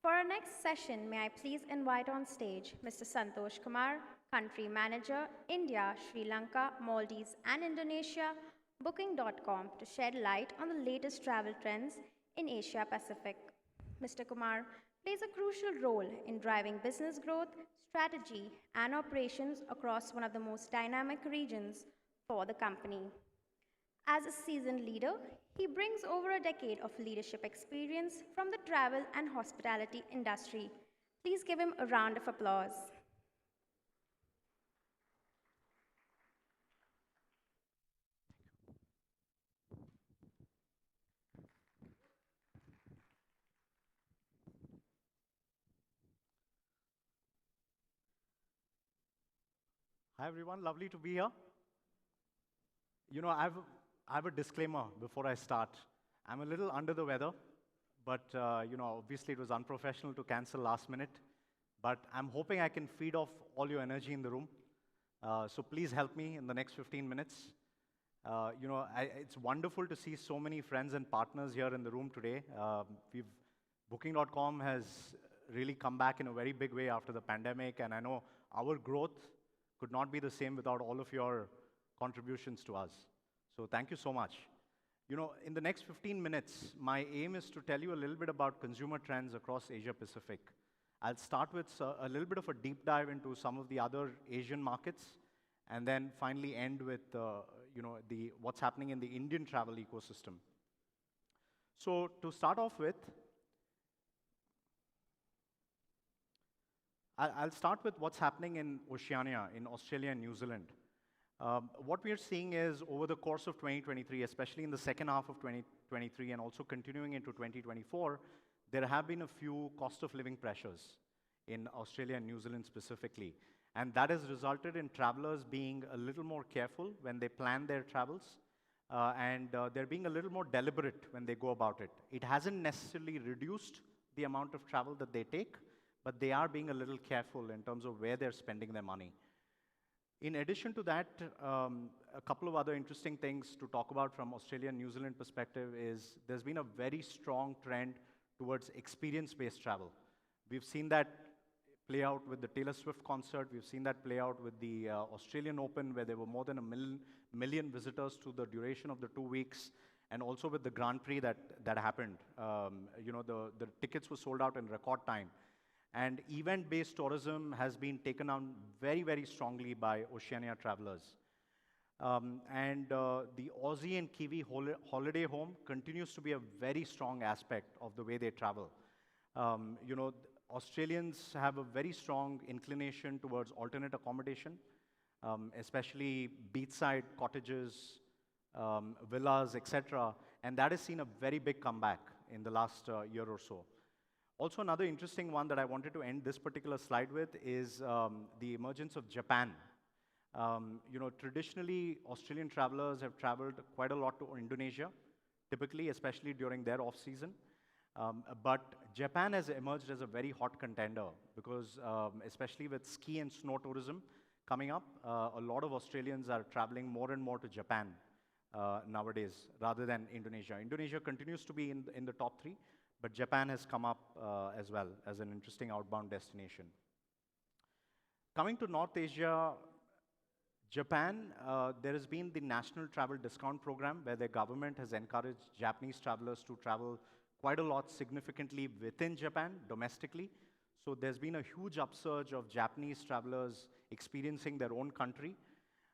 For our next session, may I please invite on stage Mr. Santosh Kumar, Country Manager, India, Sri Lanka, Maldives, and Indonesia, Booking.com, to shed light on the latest travel trends in Asia Pacific. Mr. Kumar plays a crucial role in driving business growth, strategy, and operations across one of the most dynamic regions for the company. As a seasoned leader, he brings over a decade of leadership experience from the travel and hospitality industry. Please give him a round of applause. Hi everyone, lovely to be here. You know, I have a disclaimer before I start. I'm a little under the weather, but obviously it was unprofessional to cancel last minute. But I'm hoping I can feed off all your energy in the room. So please help me in the next 15 minutes. It's wonderful to see so many friends and partners here in the room today. Booking.com has really come back in a very big way after the pandemic, and I know our growth could not be the same without all of your contributions to us. So thank you so much. You know, in the next 15 minutes, my aim is to tell you a little bit about consumer trends across Asia Pacific. I'll start with a little bit of a deep dive into some of the other Asian markets, and then finally end with what's happening in the Indian travel ecosystem. So to start off with, I'll start with what's happening in Oceania, in Australia and New Zealand. What we are seeing is over the course of 2023, especially in the second half of 2023 and also continuing into 2024, there have been a few cost of living pressures in Australia and New Zealand specifically. And that has resulted in travelers being a little more careful when they plan their travels, and they're being a little more deliberate when they go about it. It hasn't necessarily reduced the amount of travel that they take, but they are being a little careful in terms of where they're spending their money. In addition to that, a couple of other interesting things to talk about from Australia and New Zealand perspective is there's been a very strong trend towards experience-based travel. We've seen that play out with the Taylor Swift concert. We've seen that play out with the Australian Open, where there were more than a million visitors through the duration of the 2 weeks, and also with the Grand Prix that happened. The tickets were sold out in record time. And event-based tourism has been taken on very, very strongly by Oceania travelers. The Aussie and Kiwi holiday home continues to be a very strong aspect of the way they travel. Australians have a very strong inclination towards alternate accommodation, especially beachside cottages, villas, etc. And that has seen a very big comeback in the last year or so. Also, another interesting one that I wanted to end this particular slide with is the emergence of Japan. Traditionally, Australian travelers have traveled quite a lot to Indonesia, typically, especially during their off-season. But Japan has emerged as a very hot contender because, especially with ski and snow tourism coming up, a lot of Australians are traveling more and more to Japan nowadays, rather than Indonesia. Indonesia continues to be in the top 3, but Japan has come up as well as an interesting outbound destination. Coming to North Asia, Japan, there has been the National Travel Discount Program, where the government has encouraged Japanese travelers to travel quite a lot significantly within Japan, domestically. So there's been a huge upsurge of Japanese travelers experiencing their own country.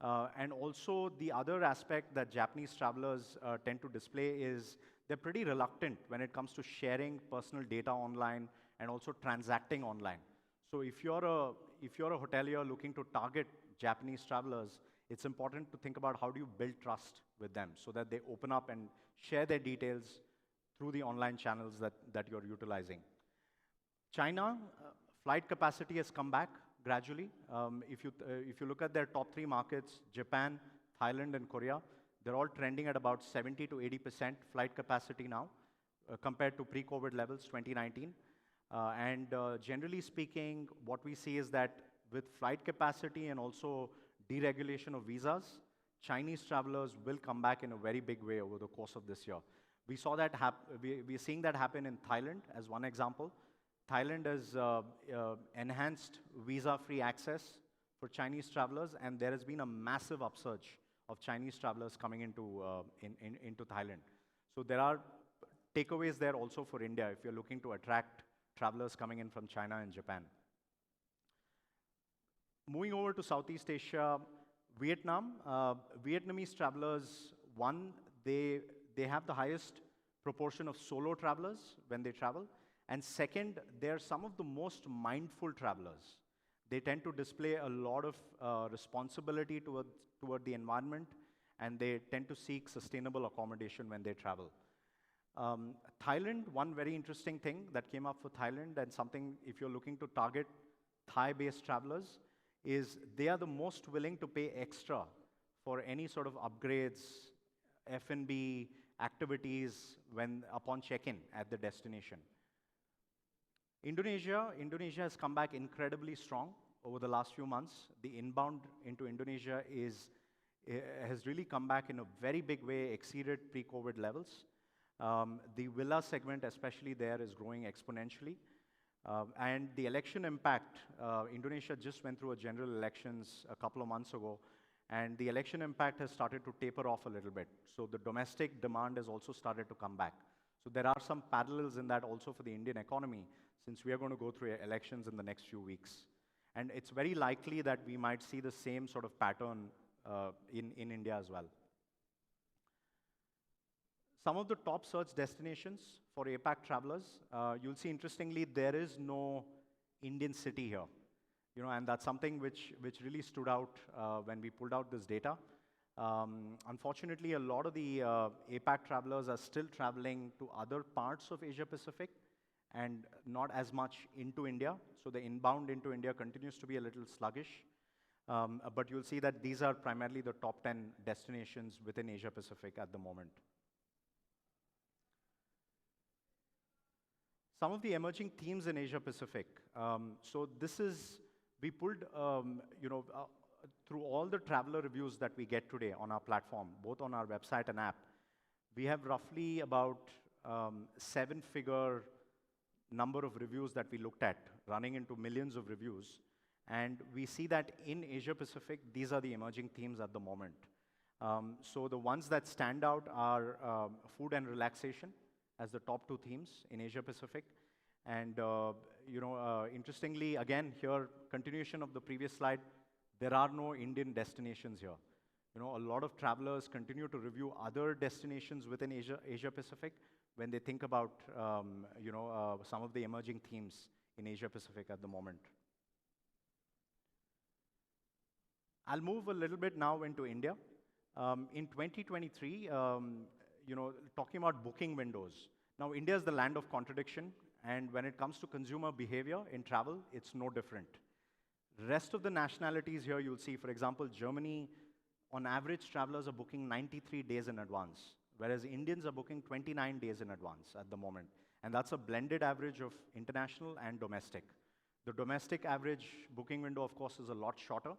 And also the other aspect that Japanese travelers tend to display is they're pretty reluctant when it comes to sharing personal data online and also transacting online. So if you're a hotelier looking to target Japanese travelers, it's important to think about how do you build trust with them so that they open up and share their details through the online channels that you're utilizing. China, flight capacity has come back gradually. If you look at their top 3 markets, Japan, Thailand, and Korea, they're all trending at about 70 to 80% flight capacity now, compared to pre-COVID levels, 2019. Generally speaking, what we see is that with flight capacity and also deregulation of visas, Chinese travelers will come back in a very big way over the course of this year. We're seeing that happen in Thailand as one example. Thailand has enhanced visa-free access for Chinese travelers, and there has been a massive upsurge of Chinese travelers coming into Thailand. So there are takeaways there also for India if you're looking to attract travelers coming in from China and Japan. Moving over to Southeast Asia, Vietnam, Vietnamese travelers, one, they have the highest proportion of solo travelers when they travel. And second, they're some of the most mindful travelers. They tend to display a lot of responsibility toward the environment, and they tend to seek sustainable accommodation when they travel. Thailand, one very interesting thing that came up for Thailand, and something if you're looking to target Thai-based travelers, is they are the most willing to pay extra for any sort of upgrades, F&B activities upon check-in at the destination. Indonesia has come back incredibly strong over the last few months. The inbound into Indonesia has really come back in a very big way, exceeded pre-COVID levels. The villa segment, especially there, is growing exponentially. And the election impact, Indonesia just went through a general elections a couple of months ago, and the election impact has started to taper off a little bit. So the domestic demand has also started to come back. So there are some parallels in that also for the Indian economy, since we are going to go through elections in the next few weeks. And it's very likely that we might see the same sort of pattern in India as well. Some of the top search destinations for APAC travelers, you'll see interestingly, there is no Indian city here. And that's something which really stood out when we pulled out this data. Unfortunately, a lot of the APAC travelers are still traveling to other parts of Asia Pacific and not as much into India. So the inbound into India continues to be a little sluggish. But you'll see that these are primarily the top 10 destinations within Asia Pacific at the moment. Some of the emerging themes in Asia Pacific. So this is, we pulled, through all the traveler reviews that we get today on our platform, both on our website and app, we have roughly about 7-figure number of reviews that we looked at, running into millions of reviews. And we see that in Asia Pacific, these are the emerging themes at the moment. So the ones that stand out are food and relaxation as the top 2 themes in Asia Pacific. And interestingly, again, here, continuation of the previous slide, there are no Indian destinations here. A lot of travelers continue to review other destinations within Asia Pacific when they think about, some of the emerging themes in Asia Pacific at the moment. I'll move a little bit now into India. In 2023, talking about booking windows. Now, India is the land of contradiction, and when it comes to consumer behavior in travel, it's no different. Rest of the nationalities here, you'll see, for example, Germany, on average, travelers are booking 93 days in advance, whereas Indians are booking 29 days in advance at the moment. And that's a blended average of international and domestic. The domestic average booking window, of course, is a lot shorter.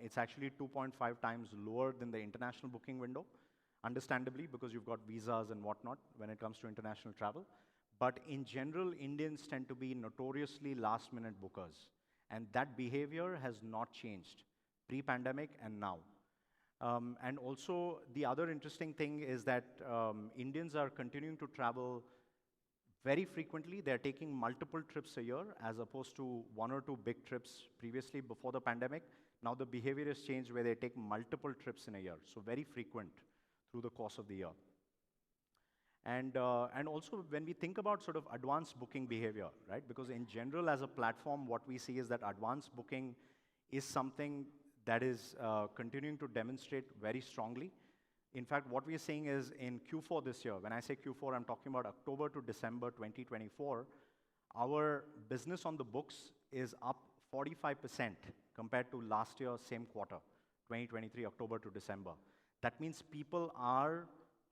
It's actually 2.5 times lower than the international booking window, understandably, because you've got visas and whatnot when it comes to international travel. But in general, Indians tend to be notoriously last-minute bookers. And that behavior has not changed pre-pandemic and now. And also, the other interesting thing is that Indians are continuing to travel very frequently. They're taking multiple trips a year as opposed to 1 or 2 big trips previously before the pandemic. Now the behavior has changed where they take multiple trips in a year, so very frequent through the course of the year. And also when we think about sort of advanced booking behavior, right? Because in general as a platform, what we see is that advanced booking is something that is continuing to demonstrate very strongly. In fact, what we're seeing is in Q4 this year, when I say Q4, I'm talking about October to December 2024, our business on the books is up 45% compared to last year, same quarter, 2023, October to December. That means people are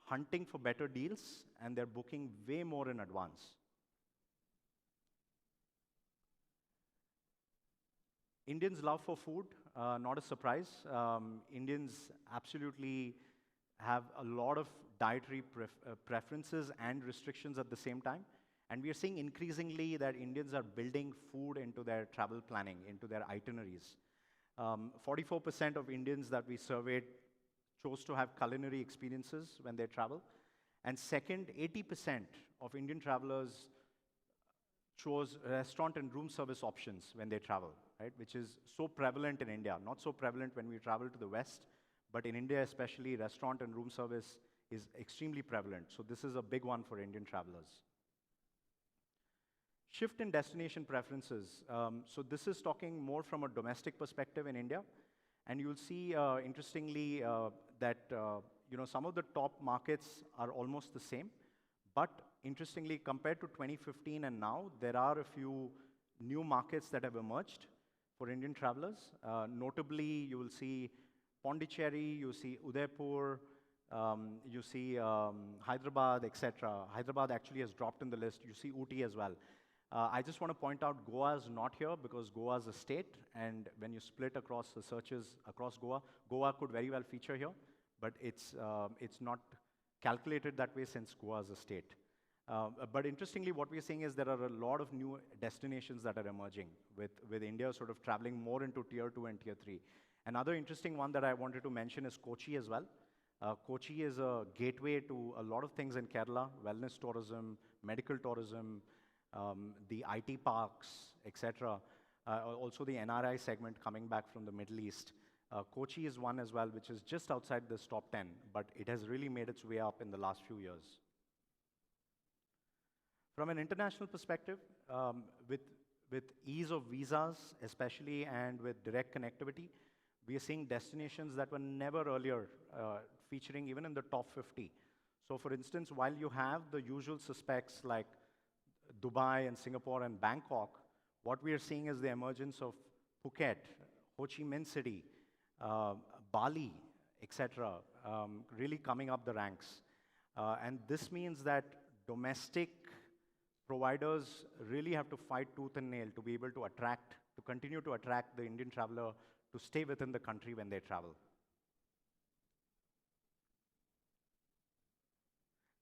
hunting for better deals and they're booking way more in advance. Indians' love for food, not a surprise. Indians absolutely have a lot of dietary preferences and restrictions at the same time. And we are seeing increasingly that Indians are building food into their travel planning, into their itineraries. 44% of Indians that we surveyed chose to have culinary experiences when they travel. And second, 80% of Indian travelers chose restaurant and room service options when they travel, right? Which is so prevalent in India. Not so prevalent when we travel to the West, but in India especially, restaurant and room service is extremely prevalent. So this is a big one for Indian travelers. Shift in destination preferences. So this is talking more from a domestic perspective in India. And you'll see, interestingly, that some of the top markets are almost the same. But interestingly, compared to 2015 and now, there are a few new markets that have emerged for Indian travelers. Notably, you will see Pondicherry, you see Udaipur, you see Hyderabad, etc. Hyderabad actually has dropped in the list. You see Ooty as well. I just want to point out Goa is not here because Goa is a state, and when you split across the searches across Goa, Goa could very well feature here, but it's not calculated that way since Goa is a state. But interestingly, what we're seeing is there are a lot of new destinations that are emerging, with India sort of traveling more into Tier 2 and Tier 3. Another interesting one that I wanted to mention is Kochi as well. Kochi is a gateway to a lot of things in Kerala: wellness tourism, medical tourism, the IT parks, etc. Also the NRI segment coming back from the Middle East. Kochi is one as well, which is just outside this top 10, but it has really made its way up in the last few years. From an international perspective, with ease of visas especially, and with direct connectivity, we are seeing destinations that were never earlier featuring even in the top 50. So for instance, while you have the usual suspects like Dubai and Singapore and Bangkok, what we are seeing is the emergence of Phuket, Ho Chi Minh City, Bali, etc., really coming up the ranks. And this means that domestic providers really have to fight tooth and nail to be able to continue to attract the Indian traveler to stay within the country when they travel.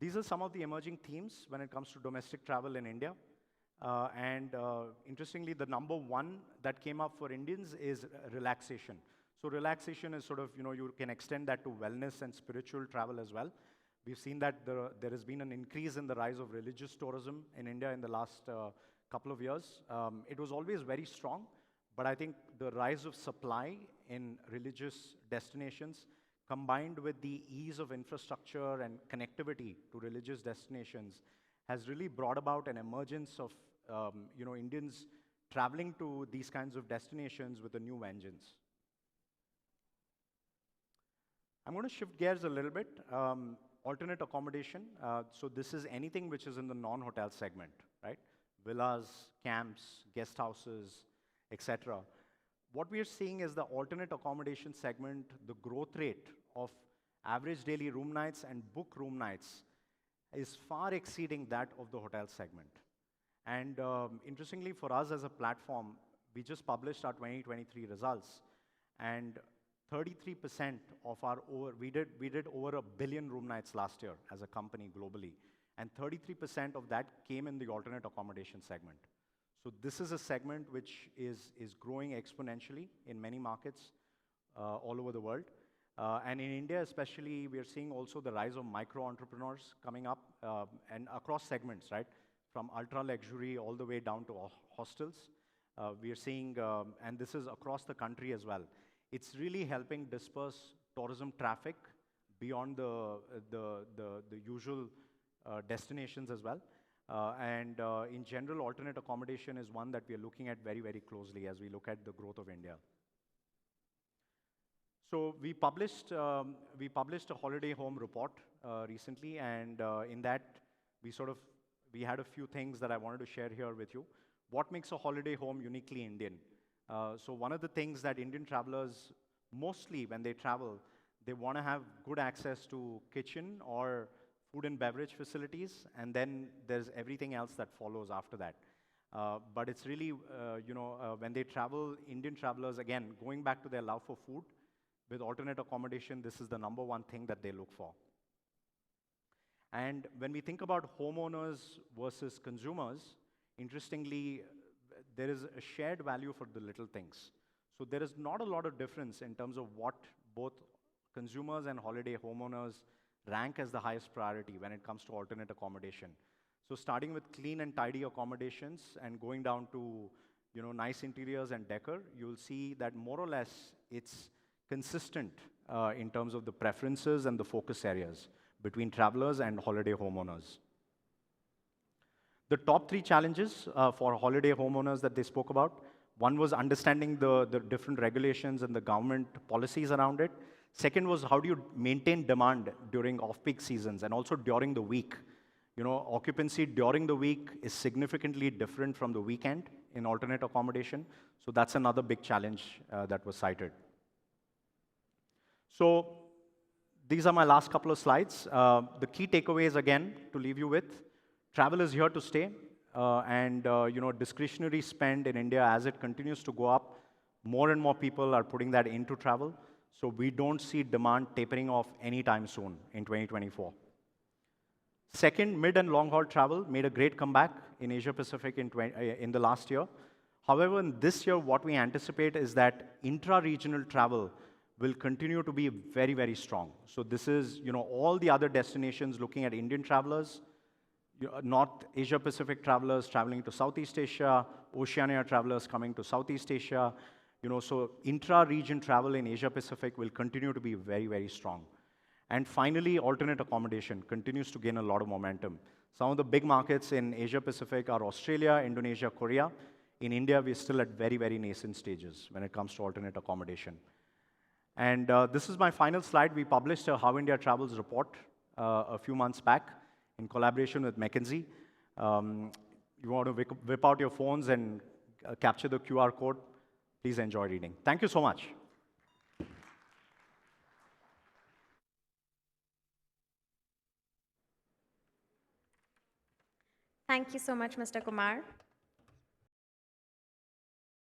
These are some of the emerging themes when it comes to domestic travel in India. Interestingly, the number one that came up for Indians is relaxation. So relaxation is sort of, you can extend that to wellness and spiritual travel as well. We've seen that there has been an increase in the rise of religious tourism in India in the last couple of years. It was always very strong, but I think the rise of supply in religious destinations combined with the ease of infrastructure and connectivity to religious destinations has really brought about an emergence of Indians traveling to these kinds of destinations with a new vengeance. I'm going to shift gears a little bit. Alternate accommodation. So this is anything which is in the non-hotel segment, right? Villas, camps, guest houses, etc. What we are seeing is the alternate accommodation segment, the growth rate of average daily room nights and book room nights is far exceeding that of the hotel segment. And interestingly, for us as a platform, we just published our 2023 results, and 33% of we did over 1 billion room nights last year as a company globally, and 33% of that came in the alternate accommodation segment. So this is a segment which is growing exponentially in many markets all over the world. And in India especially, we are seeing also the rise of micro-entrepreneurs coming up and across segments, right? From ultra-luxury all the way down to hostels. We are seeing, and this is across the country as well. It's really helping disperse tourism traffic beyond the usual destinations as well. In general, alternate accommodation is one that we are looking at very, very closely as we look at the growth of India. So we published a holiday home report recently, and in that we had a few things that I wanted to share here with you. What makes a holiday home uniquely Indian? So one of the things that Indian travelers, mostly when they travel, they want to have good access to kitchen or food and beverage facilities, and then there's everything else that follows after that. But it's really, when they travel, Indian travelers, again, going back to their love for food, with alternate accommodation, this is the number one thing that they look for. And when we think about homeowners versus consumers, interestingly, there is a shared value for the little things. So there is not a lot of difference in terms of what both consumers and holiday homeowners rank as the highest priority when it comes to alternate accommodation. So starting with clean and tidy accommodations and going down to nice interiors and decor, you'll see that more or less it's consistent in terms of the preferences and the focus areas between travelers and holiday homeowners. The top three challenges for holiday homeowners that they spoke about, one was understanding the different regulations and the government policies around it. Second was how do you maintain demand during off-peak seasons and also during the week. Occupancy during the week is significantly different from the weekend in alternate accommodation. So that's another big challenge that was cited. So these are my last couple of slides. The key takeaways, again, to leave you with, travel is here to stay. And discretionary spend in India, as it continues to go up, more and more people are putting that into travel. So we don't see demand tapering off anytime soon in 2024. Second, mid and long-haul travel made a great comeback in Asia-Pacific in the last year. However, in this year, what we anticipate is that intra-regional travel will continue to be very, very strong. So this is, all the other destinations looking at Indian travelers, North Asia-Pacific travelers traveling to Southeast Asia, Oceania travelers coming to Southeast Asia. So intra-region travel in Asia-Pacific will continue to be very, very strong. And finally, alternate accommodation continues to gain a lot of momentum. Some of the big markets in Asia-Pacific are Australia, Indonesia, Korea. In India, we're still at very, very nascent stages when it comes to alternate accommodation. And this is my final slide. We published a How India Travels report a few months back in collaboration with McKinsey. You want to whip out your phones and capture the QR code. Please enjoy reading. Thank you so much. Thank you so much, Mr. Kumar.